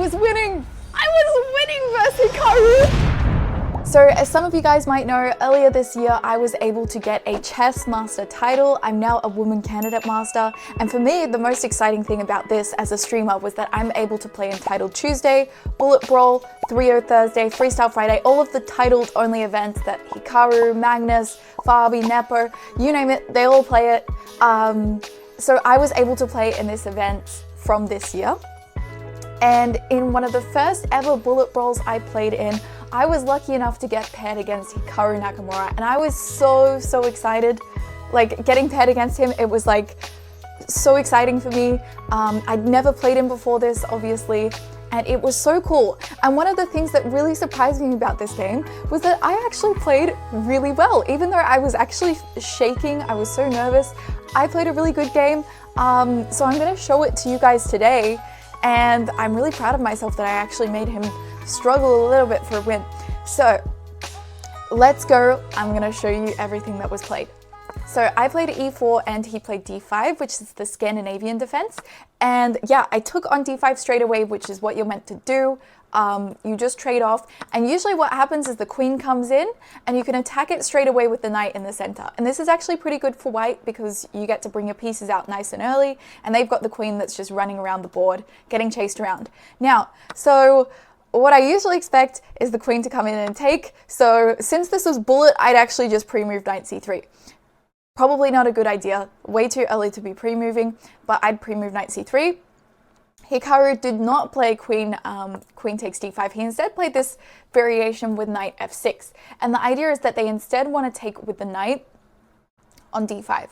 was winning! I was winning versus Hikaru! So as some of you guys might know, earlier this year I was able to get a chess master title. I'm now a woman candidate master, and for me the most exciting thing about this as a streamer was that I'm able to play in Titled Tuesday, Bullet Brawl, 3-0 Thursday, Freestyle Friday, all of the titled only events that Hikaru, Magnus, Fabi, Nepo, you name it, they all play it. So I was able to play in this event from this year. And in one of the first ever Bullet Brawls I played in, I was lucky enough to get paired against Hikaru Nakamura, and I was so excited. Like, getting paired against him, it was like so exciting for me. I'd never played him before this, obviously, and it was so cool. And one of the things that really surprised me about this game was that I actually played really well. Even though I was actually shaking, I was so nervous, I played a really good game. So I'm gonna show it to you guys today, and I'm really proud of myself that I actually made him struggle a little bit for a win. So let's go. I'm gonna show you everything that was played. So I played e4 and he played d5, which is the Scandinavian defense. And yeah, I took on d5 straight away, which is what you're meant to do. You just trade off, and usually what happens is the queen comes in and you can attack it straight away with the knight in the center. And this is actually pretty good for white because you get to bring your pieces out nice and early, and they've got the queen that's just running around the board, getting chased around. Now, so what I usually expect is the queen to come in and take. So since this was bullet, I'd actually just pre-moved knight c3. Probably not a good idea, way too early to be pre-moving, but I'd pre-move knight c3. Hikaru did not play queen takes d5. He instead played this variation with knight f6. And the idea is that they instead want to take with the knight on d5.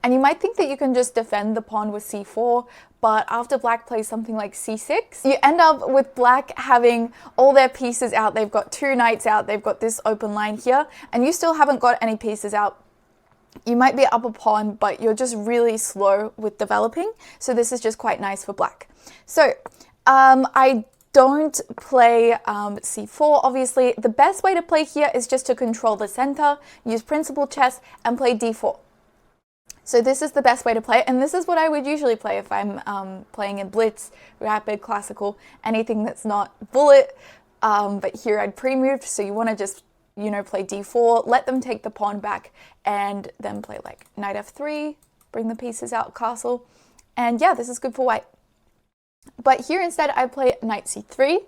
And you might think that you can just defend the pawn with c4, but after black plays something like c6, you end up with black having all their pieces out. They've got two knights out, they've got this open line here, and you still haven't got any pieces out. You might be up a pawn, but you're just really slow with developing, so this is just quite nice for black. So I don't play c4, obviously. The best way to play here is just to control the center, use principal chess, and play d4. So this is the best way to play, and this is what I would usually play if I'm playing in blitz, rapid, classical, anything that's not bullet. But here I'd pre-moved, so you want to just, you know, play d4, let them take the pawn back, and then play like knight f3, bring the pieces out, castle, and yeah, this is good for white. But here instead I play knight c3,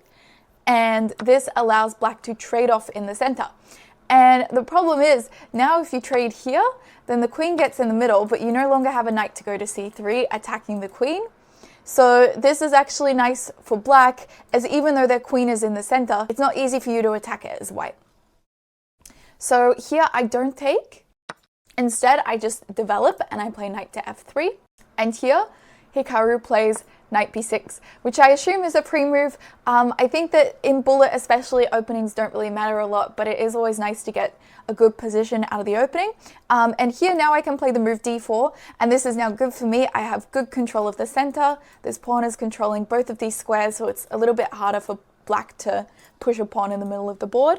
and this allows black to trade off in the center. And the problem is, now if you trade here, then the queen gets in the middle, but you no longer have a knight to go to c3 attacking the queen. So this is actually nice for black, as even though their queen is in the center, it's not easy for you to attack it as white. So here I don't take. Instead, I just develop and I play knight to f3. And here, Hikaru plays knight b6, which I assume is a pre-move. I think that in bullet especially, openings don't really matter a lot, but it is always nice to get a good position out of the opening. And here now I can play the move d4, and this is now good for me. I have good control of the center. This pawn is controlling both of these squares, so it's a little bit harder for black to push a pawn in the middle of the board.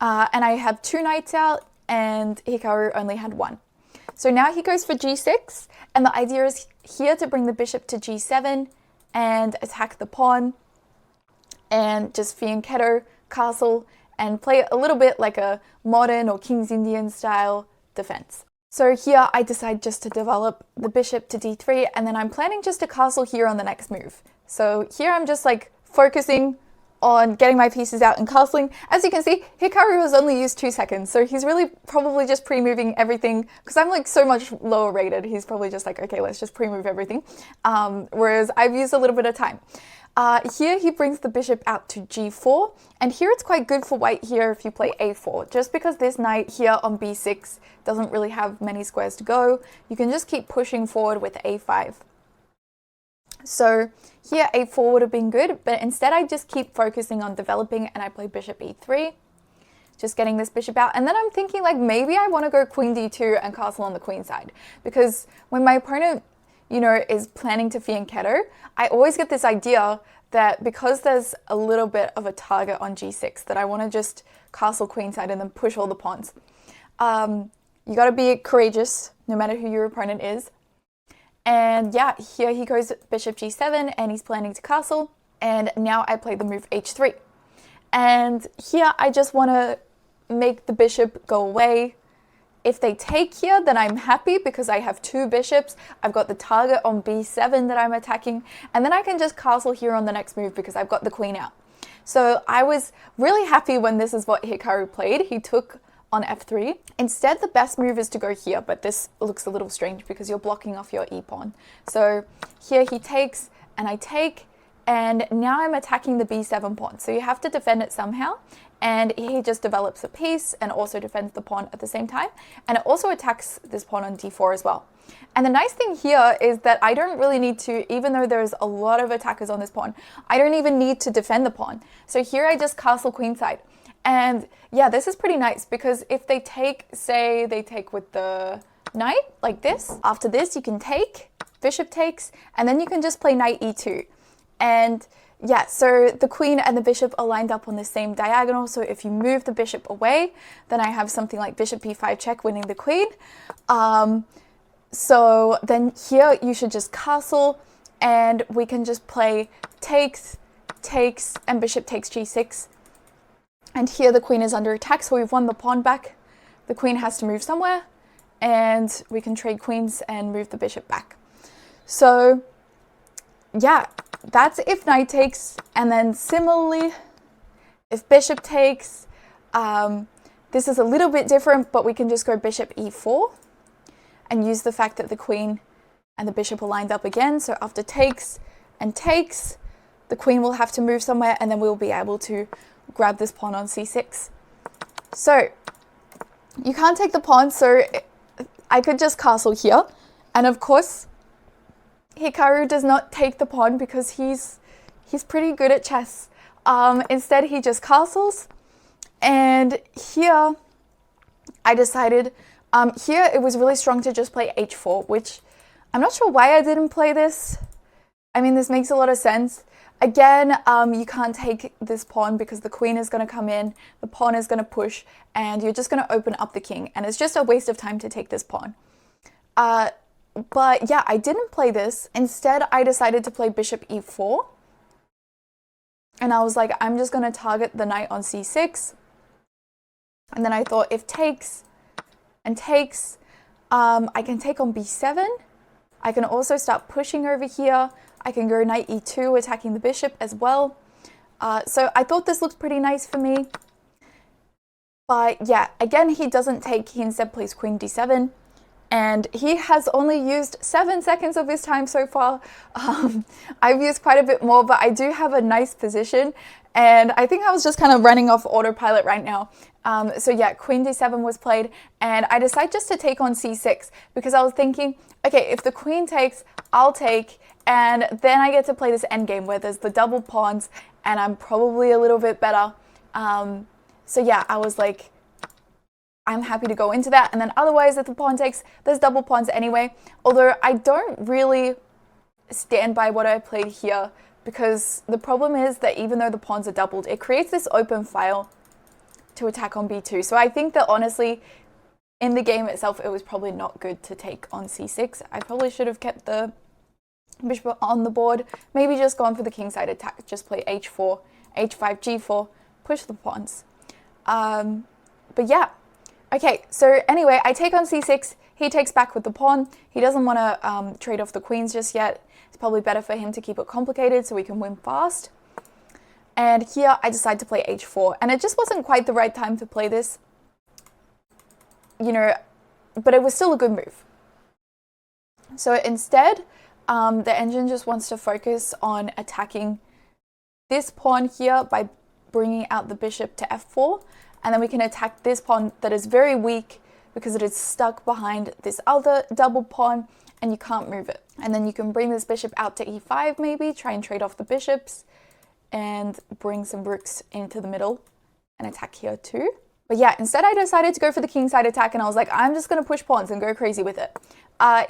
And I have two knights out, and Hikaru only had one. So now he goes for g6, and the idea is here to bring the bishop to g7 and attack the pawn and just fianchetto, castle, and play a little bit like a modern or King's Indian style defense. So here I decide just to develop the bishop to d3, and then I'm planning just to castle here on the next move. So here I'm just like focusing on getting my pieces out and castling. As you can see, Hikaru has only used 2 seconds, so he's really probably just pre-moving everything, because I'm like so much lower rated. He's probably just like, okay, let's just pre-move everything, whereas I've used a little bit of time. Here he brings the bishop out to g4, and here it's quite good for white here if you play a4, just because this knight here on b6 doesn't really have many squares to go. You can just keep pushing forward with a5. So here a4 would have been good, but instead I just keep focusing on developing and I play bishop e3, just getting this bishop out. And then I'm thinking like maybe I want to go queen d2 and castle on the queen side, because when my opponent, you know, is planning to fianchetto, I always get this idea that because there's a little bit of a target on g6 that I want to just castle queenside and then push all the pawns. You got to be courageous no matter who your opponent is. And yeah, here he goes bishop g7 and he's planning to castle. And now I play the move h3. And here I just want to make the bishop go away. If they take here, then I'm happy because I have 2 bishops. I've got the target on b7 that I'm attacking, and then I can just castle here on the next move because I've got the queen out. So I was really happy when this is what Hikaru played. He took on f3. Instead, the best move is to go here, but this looks a little strange because you're blocking off your e-pawn. So here he takes, and I take, and now I'm attacking the b7 pawn. So you have to defend it somehow. And he just develops a piece and also defends the pawn at the same time. And it also attacks this pawn on d4 as well. And the nice thing here is that I don't really need to, even though there's a lot of attackers on this pawn, I don't even need to defend the pawn. So here I just castle queenside. And yeah, this is pretty nice because if they take, say they take with the knight like this, after this you can take, bishop takes, and then you can just play knight e2. And yeah, so the queen and the bishop are lined up on the same diagonal. So if you move the bishop away, then I have something like bishop b5 check winning the queen. So then here you should just castle and we can just play takes, takes, and bishop takes g6. And here the queen is under attack, so we've won the pawn back. The queen has to move somewhere and we can trade queens and move the bishop back. So yeah, that's if knight takes, and then similarly, if bishop takes, this is a little bit different, but we can just go bishop e4 and use the fact that the queen and the bishop are lined up again. So after takes and takes, the queen will have to move somewhere, and then we'll be able to grab this pawn on c6. So you can't take the pawn, so I could just castle here, and of course, Hikaru does not take the pawn because he's pretty good at chess. Instead, he just castles. And here, I decided, here it was really strong to just play h4, which I'm not sure why I didn't play this. I mean, this makes a lot of sense. Again, you can't take this pawn because the queen is going to come in, the pawn is going to push, and you're just going to open up the king. And it's just a waste of time to take this pawn. But yeah, I didn't play this. Instead, I decided to play bishop e4. And I was like, I'm just going to target the knight on c6. And then I thought, if takes and takes, I can take on b7. I can also start pushing over here. I can go knight e2, attacking the bishop as well. So I thought this looked pretty nice for me. But yeah, again, he doesn't take. He instead plays queen d7. And he has only used 7 seconds of his time so far. I've used quite a bit more, but I do have a nice position. And I think I was just kind of running off autopilot right now. So yeah, queen d7 was played. And I decided just to take on c6 because I was thinking, okay, if the queen takes, I'll take. And then I get to play this endgame where there's the double pawns and I'm probably a little bit better. So yeah, I was like, I'm happy to go into that. And then otherwise, if the pawn takes, there's double pawns anyway. Although I don't really stand by what I played here because the problem is that even though the pawns are doubled, it creates this open file to attack on b2. So I think that honestly, in the game itself, it was probably not good to take on c6. I probably should have kept the bishop on the board. Maybe just gone for the kingside attack. Just play h4, h5, g4, push the pawns. But yeah. Okay, so anyway, I take on c6, he takes back with the pawn. He doesn't want to trade off the queens just yet. It's probably better for him to keep it complicated so we can win fast. And here I decide to play h4, and it just wasn't quite the right time to play this, you know, but it was still a good move. So instead, the engine just wants to focus on attacking this pawn here by bringing out the bishop to f4. And then we can attack this pawn that is very weak because it is stuck behind this other double pawn and you can't move it. And then you can bring this bishop out to e5 maybe, try and trade off the bishops and bring some rooks into the middle and attack here too. But yeah, instead I decided to go for the kingside attack and I was like, I'm just going to push pawns and go crazy with it.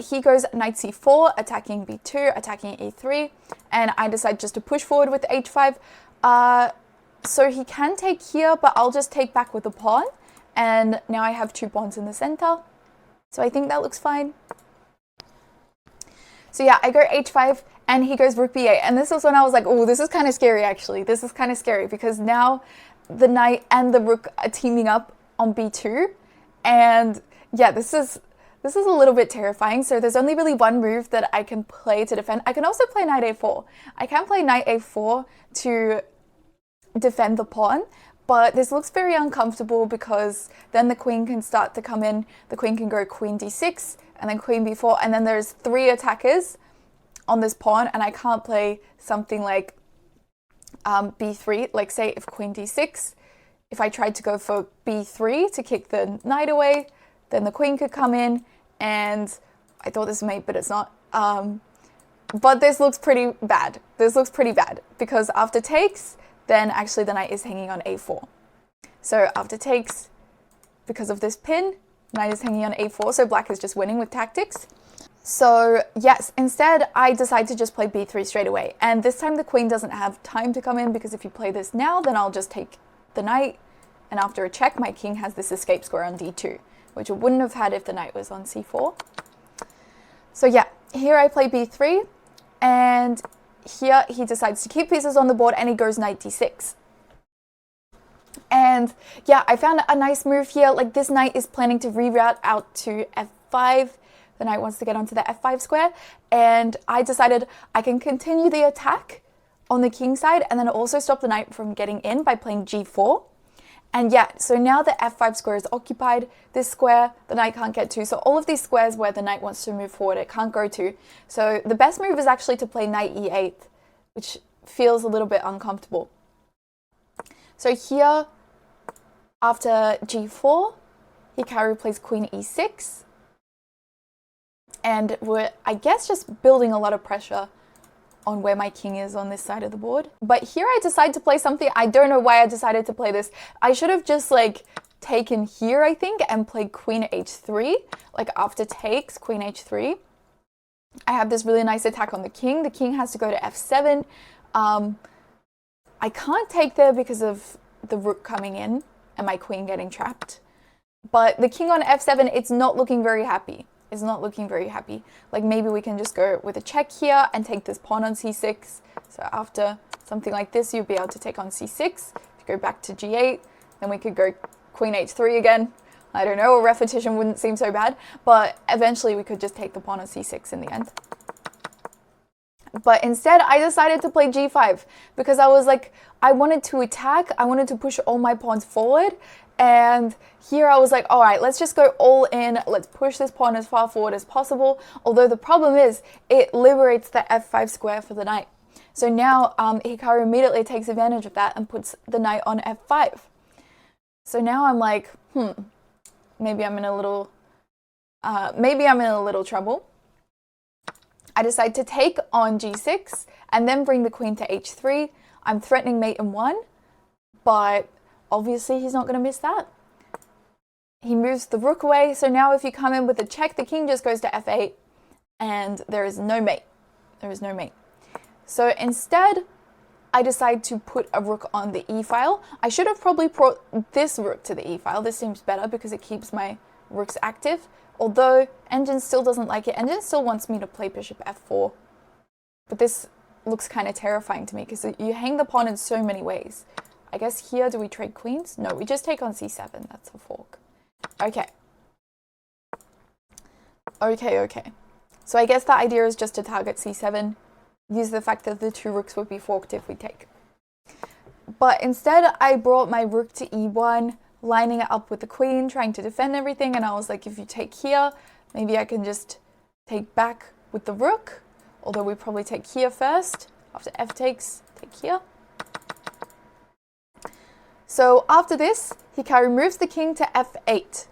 He goes knight c4, attacking b2, attacking e3, and I decide just to push forward with h5. So he can take here, but I'll just take back with the pawn. And now I have 2 pawns in the center. So I think that looks fine. So yeah, I go h5 and he goes rook b8. And this was when I was like, oh, this is kind of scary actually. This is kind of scary because now the knight and the rook are teaming up on b2. And yeah, this is a little bit terrifying. So there's only really one move that I can play to defend. I can also play knight a4. I can play knight a4 to defend the pawn, but this looks very uncomfortable because then the queen can start to come in. The queen can go queen d6 and then queen b4, and then there's 3 attackers on this pawn, and I can't play something like b3. Like say if queen d6, if I tried to go for b3 to kick the knight away, then the queen could come in, and I thought this was mate, but it's not. But this looks pretty bad. This looks pretty bad because after takes, then actually the knight is hanging on a4. So after takes, because of this pin, knight is hanging on a4, so black is just winning with tactics. So yes, instead I decide to just play b3 straight away. And this time the queen doesn't have time to come in, because if you play this now, then I'll just take the knight, and after a check, my king has this escape square on d2, which it wouldn't have had if the knight was on c4. So yeah, here I play b3, and here he decides to keep pieces on the board and he goes knight d6. And yeah, I found a nice move here. Like this knight is planning to reroute out to f5. The knight wants to get onto the f5 square. And I decided I can continue the attack on the king side and then also stop the knight from getting in by playing g4. And yeah, so now the f5 square is occupied. This square, the knight can't get to. So all of these squares where the knight wants to move forward, it can't go to. So the best move is actually to play knight e8, which feels a little bit uncomfortable. So here, after g4, Hikaru plays queen e6. And we're, I guess, just building a lot of pressure on where my king is on this side of the board. But here I decide to play something. I don't know why I decided to play this. I should have just like taken here, I think, and played queen h3. Like after takes, queen h3. I have this really nice attack on the king. The king has to go to f7. I can't take there because of the rook coming in and my queen getting trapped. But the king on f7, it's not looking very happy. It's not looking very happy. Like maybe we can just go with a check here and take this pawn on c6. So after something like this, you'd be able to take on c6. If you go back to g8, then we could go queen h3 again. I don't know, a repetition wouldn't seem so bad, but eventually we could just take the pawn on c6 in the end. But instead, I decided to play g5 because I was like, I wanted to attack. I wanted to push all my pawns forward. And here I was like, all right, let's just go all in. Let's push this pawn as far forward as possible. Although the problem is it liberates the f5 square for the knight. So now Hikaru immediately takes advantage of that and puts the knight on f5. So now I'm like, maybe I'm in a little trouble. I decide to take on g6 and then bring the queen to h3. I'm threatening mate in 1, but obviously he's not going to miss that. He moves the rook away, so now if you come in with a check, the king just goes to f8, and there is no mate. There is no mate. So instead, I decide to put a rook on the e-file. I should have probably brought this rook to the e-file. This seems better because it keeps my rooks active. Although Engine still doesn't like it. Engine still wants me to play bishop f4. But this looks kind of terrifying to me because you hang the pawn in so many ways. I guess here, do we trade queens? No, we just take on c7. That's a fork. Okay. Okay. So I guess the idea is just to target c7. Use the fact that the 2 rooks would be forked if we take. But instead, I brought my rook to e1, lining it up with the queen, trying to defend everything. And I was like, if you take here, maybe I can just take back with the rook. Although we probably take here first. After f takes, take here. So after this, Hikaru moves the king to f8.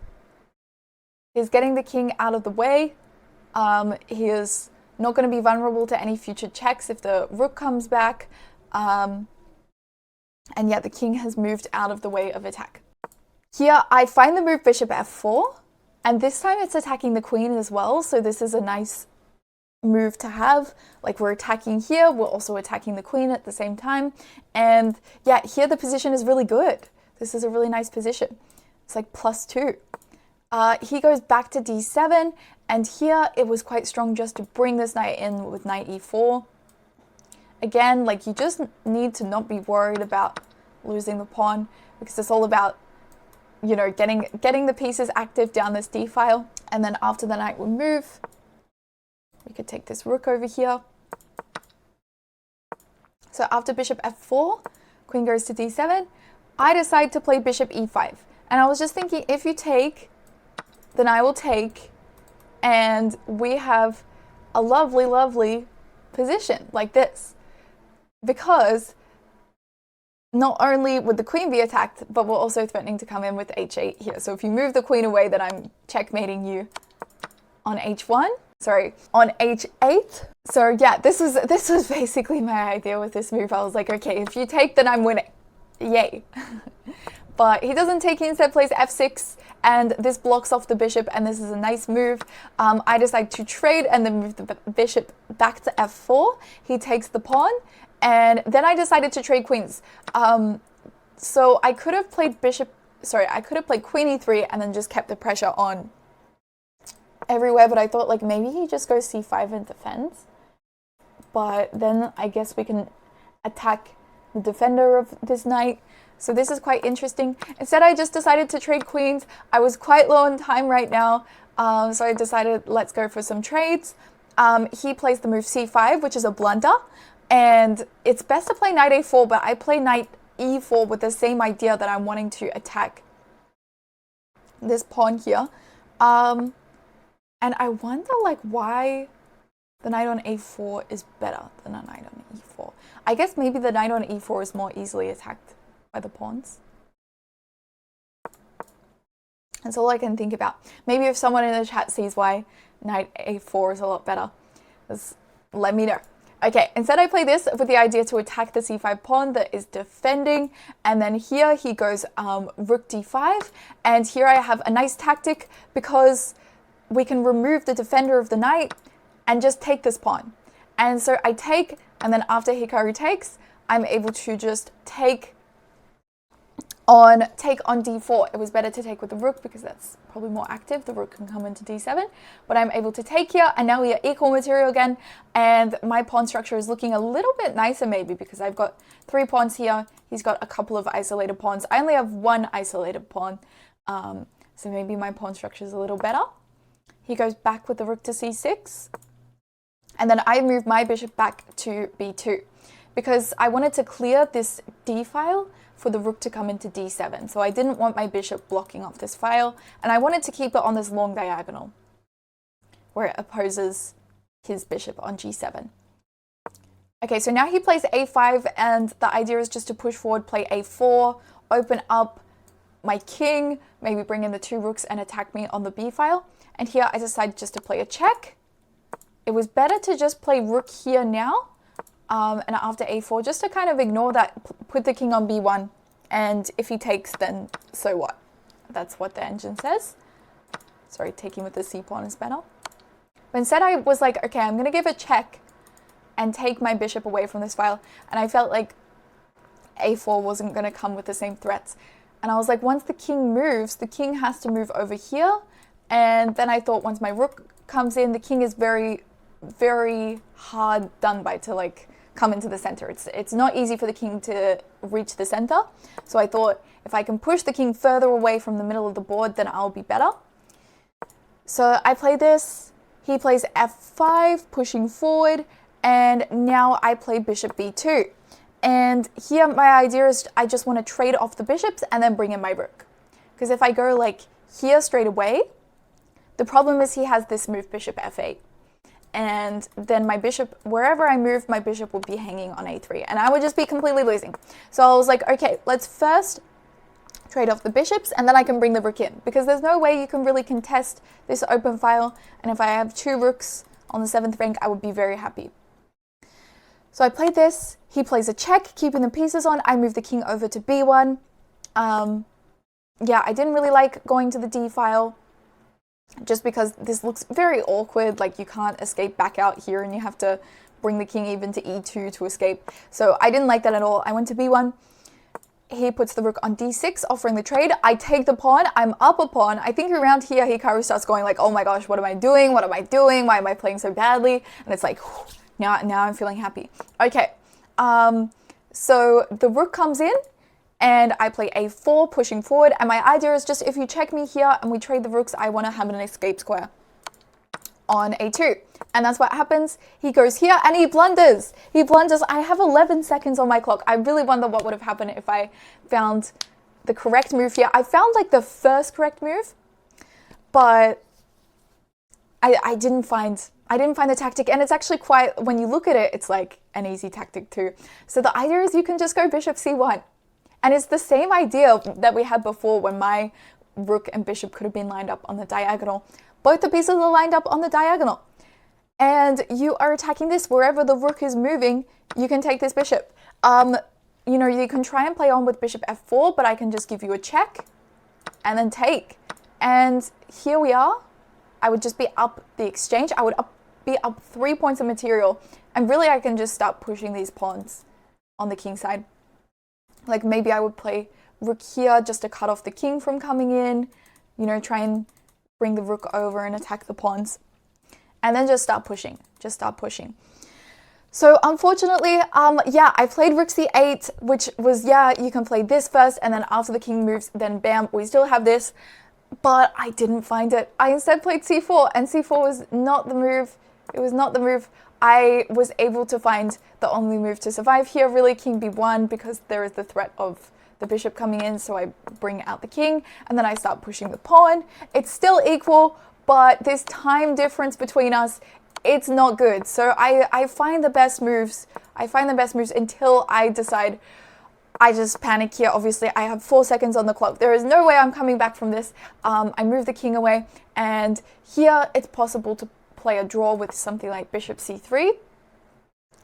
He's getting the king out of the way. He is not going to be vulnerable to any future checks if the rook comes back. And yet the king has moved out of the way of attack. Here I find the move bishop f4, and this time it's attacking the queen as well. So this is a nice move to have. Like we're attacking here, we're also attacking the queen at the same time. And yeah, here the position is really good. This is a really nice position. It's like +2. He goes back to d7, And here it was quite strong just to bring this knight in with knight e4. Again, like, you just need to not be worried about losing the pawn, because it's all about, you know, getting the pieces active down this d file. And then after the knight will move, we could take this rook over here. So after bishop f4, queen goes to d7, I decide to play bishop e5. And I was just thinking, if you take, then I will take, and we have a lovely, lovely position like this. Because not only would the queen be attacked, but we're also threatening to come in with h8 here. So if you move the queen away, then I'm checkmating you on h1. Sorry, on h8. So yeah, this was basically my idea with this move. I was like, okay, if you take, then I'm winning. Yay. But he doesn't take, he instead plays f6, and this blocks off the bishop, and this is a nice move. I decide to trade and then move the bishop back to f4. He takes the pawn, and then I decided to trade queens. So I could have played I could have played queen e3 and then just kept the pressure on everywhere, but I thought, like, maybe he just goes c5 and defends. But then I guess we can attack the defender of this knight. So this is quite interesting. Instead, I just decided to trade queens. I was quite low on time right now, so I decided let's go for some trades. He plays the move c5, which is a blunder, and it's best to play knight a4, but I play knight e4 with the same idea that I'm wanting to attack this pawn here. And I wonder, like, why the knight on a4 is better than a knight on e4. I guess maybe the knight on e4 is more easily attacked by the pawns. That's all I can think about. Maybe if someone in the chat sees why knight a4 is a lot better, just let me know. Okay, instead I play this with the idea to attack the c5 pawn that is defending, and then here he goes rook d5, and here I have a nice tactic because we can remove the defender of the knight and just take this pawn. And so I take, and then after Hikaru takes, I'm able to just take on d4. It was better to take with the rook because that's probably more active. The rook can come into d7, but I'm able to take here, and now we are equal material again, and my pawn structure is looking a little bit nicer maybe because I've got 3 pawns here. He's got a couple of isolated pawns. I only have 1 isolated pawn, so maybe my pawn structure is a little better. He goes back with the rook to c6, and then I move my bishop back to b2 because I wanted to clear this d file for the rook to come into d7. So I didn't want my bishop blocking off this file, and I wanted to keep it on this long diagonal where it opposes his bishop on g7. Okay, so now he plays a5, and the idea is just to push forward, play a4, open up my king, maybe bring in the 2 rooks and attack me on the b file. And here I decided just to play a check. It was better to just play rook here now, and after a4, just to kind of ignore that, put the king on b1, and if he takes, then so what? That's what the engine says. Sorry, taking with the c pawn is better. But instead I was like, okay, I'm going to give a check and take my bishop away from this file, and I felt like a4 wasn't going to come with the same threats. And I was like, once the king moves, the king has to move over here, and then I thought once my rook comes in, the king is very, very hard done by to, like, come into the center. It's not easy for the king to reach the center. So I thought if I can push the king further away from the middle of the board, then I'll be better. So I play this. He plays f5, pushing forward, and now I play bishop b2. And here my idea is I just want to trade off the bishops and then bring in my rook. Because if I go like here straight away, the problem is he has this move bishop f8. And then my bishop, wherever I move, my bishop would be hanging on a3. And I would just be completely losing. So I was like, okay, let's first trade off the bishops, and then I can bring the rook in. Because there's no way you can really contest this open file. And if I have 2 rooks on the 7th rank, I would be very happy. So I played this. He plays a check, keeping the pieces on. I move the king over to b1. Yeah, I didn't really like going to the d file, just because this looks very awkward, like you can't escape back out here and you have to bring the king even to e2 to escape. So I didn't like that at all. I went to b1, he puts the rook on d6, offering the trade. I take the pawn. I'm up a pawn. I think around here, Hikaru starts going like, oh my gosh, what am I doing? What am I doing? Why am I playing so badly? And it's like, whew, now I'm feeling happy. Okay, so the rook comes in, and I play a4, pushing forward. And my idea is just, if you check me here and we trade the rooks, I want to have an escape square on a2. And that's what happens. He goes here and he blunders. He blunders. I have 11 seconds on my clock. I really wonder what would have happened if I found the correct move here. I found like the first correct move, but I didn't find the tactic. And it's actually quite, when you look at it, it's like an easy tactic too. So the idea is you can just go bishop c1. And it's the same idea that we had before when my rook and bishop could have been lined up on the diagonal. Both the pieces are lined up on the diagonal. And you are attacking this wherever the rook is moving, you can take this bishop. You know, you can try and play on with bishop f4, but I can just give you a check and then take. And here we are. I would just be up the exchange. I would be up 3 points of material. And really, I can just start pushing these pawns on the king side. Like maybe I would play rook here just to cut off the king from coming in. You know, try and bring the rook over and attack the pawns. And then just start pushing. Just start pushing. So unfortunately, yeah, I played rook c8, which was, yeah, you can play this first, and then after the king moves, then bam, we still have this. But I didn't find it. I instead played c4, and c4 was not the move. It was not the move. I was able to find the only move to survive here, really, king b1, because there is the threat of the bishop coming in, so I bring out the king, and then I start pushing the pawn. It's still equal, but this time difference between us, it's not good. So I find the best moves. I find the best moves until I decide. I just panic here. Obviously, I have 4 seconds on the clock. There is no way I'm coming back from this. I move the king away, and here it's possible to play a draw with something like bishop c3,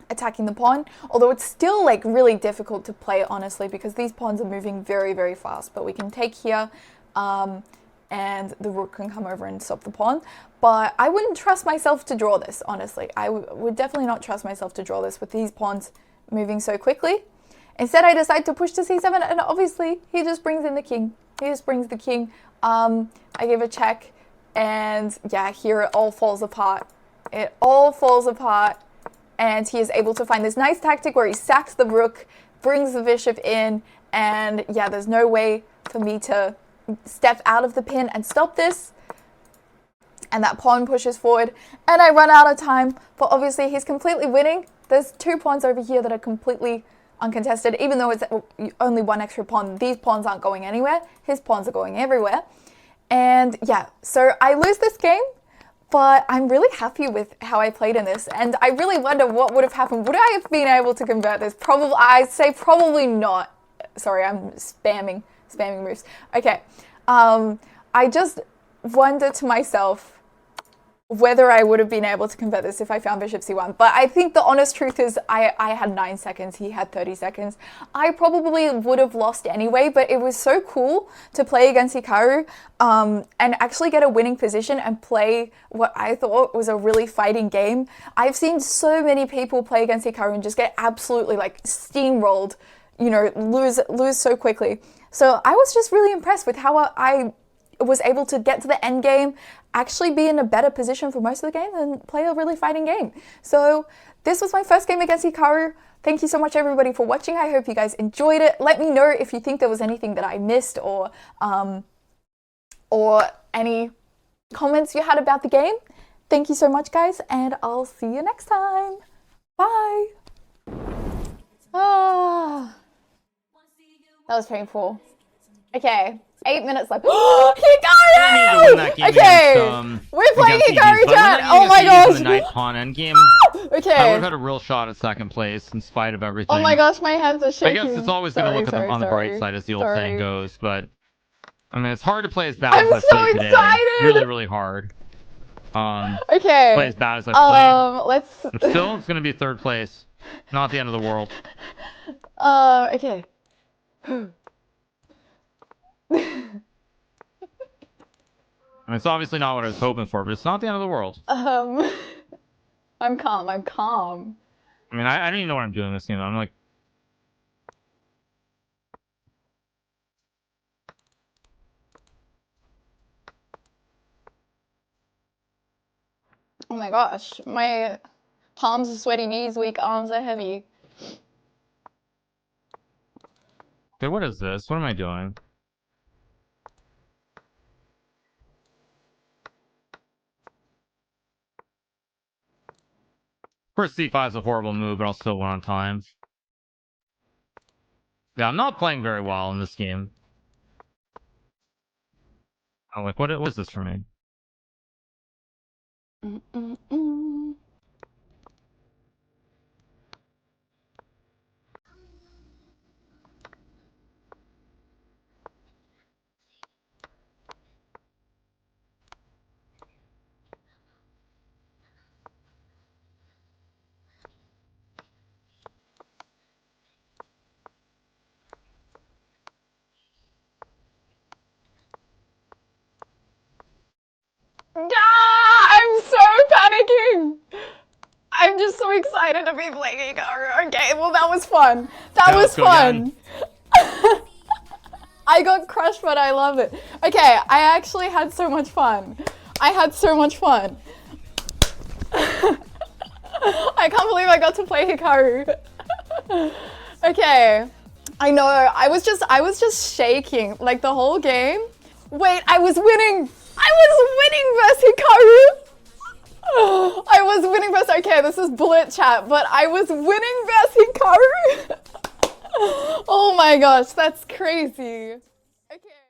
attacking the pawn. Although it's still like really difficult to play, honestly, because these pawns are moving very, very fast. But we can take here, and the rook can come over and stop the pawn. But I wouldn't trust myself to draw this, honestly. I would definitely not trust myself to draw this with these pawns moving so quickly. Instead, I decide to push to c7, and obviously, he just brings in the king. He just brings the king. I give a check, and yeah, here it all falls apart. It all falls apart, and he is able to find this nice tactic where he sacks the rook, brings the bishop in, and yeah, there's no way for me to step out of the pin and stop this. And that pawn pushes forward, and I run out of time. But obviously, he's completely winning. There's 2 pawns over here that are completely uncontested, even though it's only 1 extra pawn. These pawns aren't going anywhere. His pawns are going everywhere. And yeah, so I lose this game, but I'm really happy with how I played in this. And I really wonder what would have happened. Would I have been able to convert this? Probably, I'd say probably not. Sorry, I'm spamming moves. Okay, I just wonder to myself whether I would have been able to convert this if I found bishop c1. But I think the honest truth is I had 9 seconds, he had 30 seconds. I probably would have lost anyway, but it was so cool to play against Hikaru and actually get a winning position and play what I thought was a really fighting game. I've seen so many people play against Hikaru and just get absolutely like steamrolled, you know, lose so quickly. So I was just really impressed with how I was able to get to the end game, actually be in a better position for most of the game and play a really fighting game. So this was my first game against Hikaru. Thank you so much everybody for watching. I hope you guys enjoyed it. Let me know if you think there was anything that I missed or any comments you had about the game. Thank you so much guys, and I'll see you next time. Bye. Ah, that was painful. Okay. 8 minutes left. Hikaru! Okay, we're playing Hikaru chat. Oh my gosh. The knight pawn endgame. Okay. I would have had a real shot at second place in spite of everything. Oh my gosh, my hands are shaking. I guess it's always going to look on the bright side, as the old saying goes. But I mean, it's hard to play as bad as I played today. I'm so excited. Really, really hard. Okay. Play as bad as I played. Let's. But still, it's going to be 3rd place. Not the end of the world. Okay. I mean, it's obviously not what I was hoping for, but it's not the end of the world. I'm calm. I mean, I don't even know what I'm doing this game. I'm like, Oh my gosh, my palms are sweaty, knees weak, arms are heavy. Okay, what is this? What am I doing? First C5 is a horrible move, but I'll still win on time. Yeah, I'm not playing very well in this game. I'm like, what is this for me? I'm so panicking! I'm just so excited to be playing Hikaru. Okay, well that was fun. That was fun. I got crushed, but I love it. Okay, I actually had so much fun. I had so much fun. I can't believe I got to play Hikaru. Okay, I know. I was just shaking like the whole game. Wait, I was winning. I was winning versus Hikaru. I was winning versus. Okay, this is bullet chat, but I was winning versus Hikaru. Oh my gosh, that's crazy.